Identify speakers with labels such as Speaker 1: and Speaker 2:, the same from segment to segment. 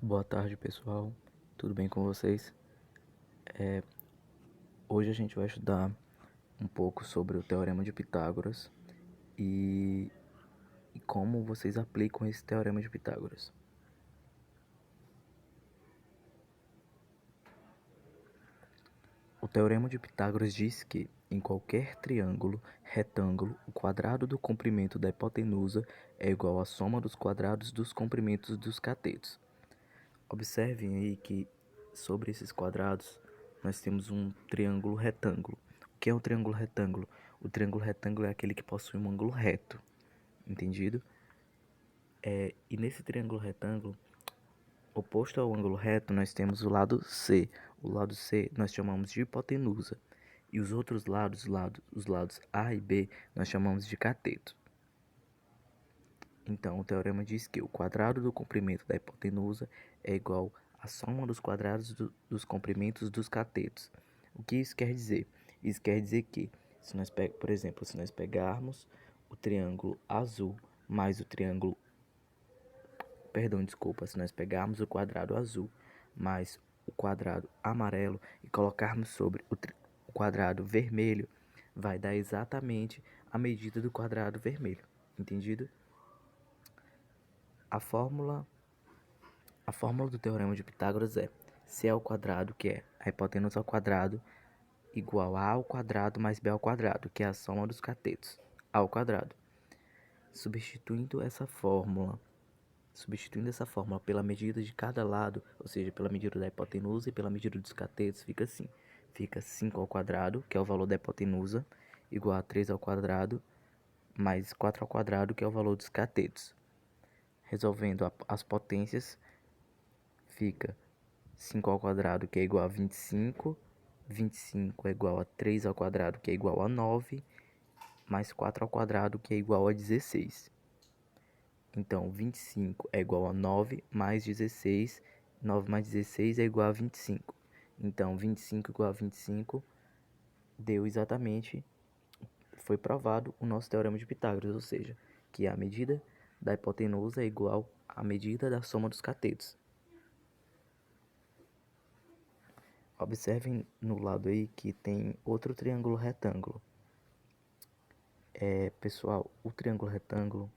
Speaker 1: Boa tarde, pessoal. Tudo bem com vocês? Hoje a gente vai estudar um pouco sobre o Teorema de Pitágoras e, e como vocês aplicam esse Teorema de Pitágoras. O Teorema de Pitágoras diz que, em qualquer triângulo retângulo, o quadrado do comprimento da hipotenusa é igual à soma dos quadrados dos comprimentos dos catetos. Observem aí que, sobre esses quadrados, nós temos um triângulo retângulo. O que é um triângulo retângulo? O triângulo retângulo é aquele que possui um ângulo reto, entendido? E nesse triângulo retângulo, oposto ao ângulo reto, nós temos o lado C. O lado C nós chamamos de hipotenusa. E os outros lados, os lados A e B, nós chamamos de cateto. Então, o teorema diz que o quadrado do comprimento da hipotenusa é igual à soma dos quadrados dos comprimentos dos catetos. O que isso quer dizer? Isso quer dizer que, por exemplo, se nós pegarmos o triângulo azul mais o triângulo... se nós pegarmos o quadrado azul mais o quadrado amarelo e colocarmos sobre o quadrado vermelho, vai dar exatamente a medida do quadrado vermelho, entendido? A fórmula do Teorema de Pitágoras é C ao quadrado, que é a hipotenusa ao quadrado, igual a A ao quadrado mais B ao quadrado, que é a soma dos catetos, A ao quadrado. Substituindo essa fórmula pela medida de cada lado, ou seja, pela medida da hipotenusa e pela medida dos catetos, fica assim. Fica 5 ao quadrado, que é o valor da hipotenusa, igual a 3 ao quadrado, mais 4 ao quadrado, que é o valor dos catetos. Resolvendo as potências, fica 5 ao quadrado, que é igual a 25. 25 é igual a 3 ao quadrado, que é igual a 9. Mais 4 ao quadrado, que é igual a 16. Então, 25 é igual a 9 mais 16. 9 mais 16 é igual a 25. Então, 25 igual a 25 deu exatamente... Foi provado o nosso Teorema de Pitágoras, ou seja, que a medida da hipotenusa é igual à medida da soma dos catetos. Observem no lado aí que tem outro triângulo retângulo. Pessoal, o triângulo retângulo,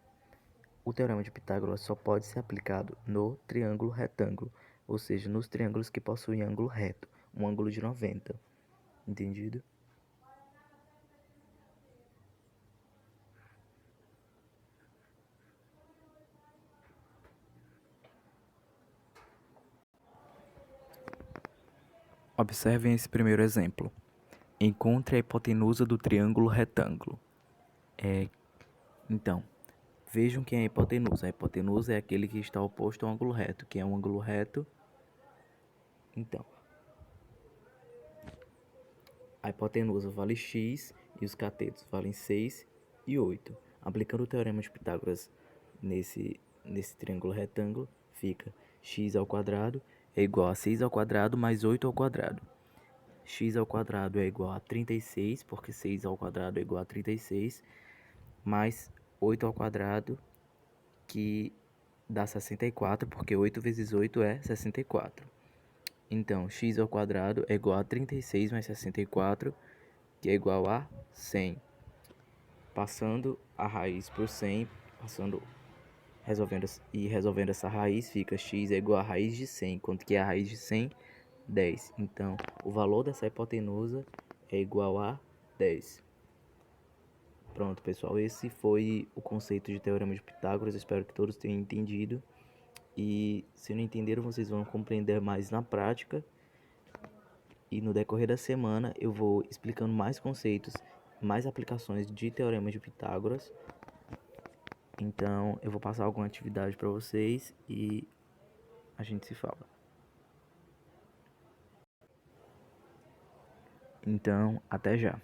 Speaker 1: o Teorema de Pitágoras só pode ser aplicado no triângulo retângulo, ou seja, nos triângulos que possuem ângulo reto, um ângulo de 90, entendido? Observem esse primeiro exemplo. Encontre a hipotenusa do triângulo retângulo. Então, vejam que é a hipotenusa. A hipotenusa é aquele que está oposto ao ângulo reto, que é um ângulo reto. Então, a hipotenusa vale x e os catetos valem 6 e 8. Aplicando o teorema de Pitágoras nesse triângulo retângulo, fica x ao quadrado é igual a 6 ao quadrado mais 8 ao quadrado. X ao quadrado é igual a 36, porque 6 ao quadrado é igual a 36, mais 8 ao quadrado, que dá 64, porque 8 vezes 8 é 64. Então, x ao quadrado é igual a 36 mais 64, que é igual a 100. Passando a raiz por 100, resolvendo essa raiz, fica x é igual a raiz de 100. Quanto que é a raiz de 100? 10. Então, o valor dessa hipotenusa é igual a 10. Pronto, pessoal. Esse foi o conceito de Teorema de Pitágoras. Espero que todos tenham entendido. E se não entenderam, vocês vão compreender mais na prática. E no decorrer da semana eu vou explicando mais conceitos, mais aplicações de Teorema de Pitágoras. Então eu vou passar alguma atividade para vocês e a gente se fala. Então, até já.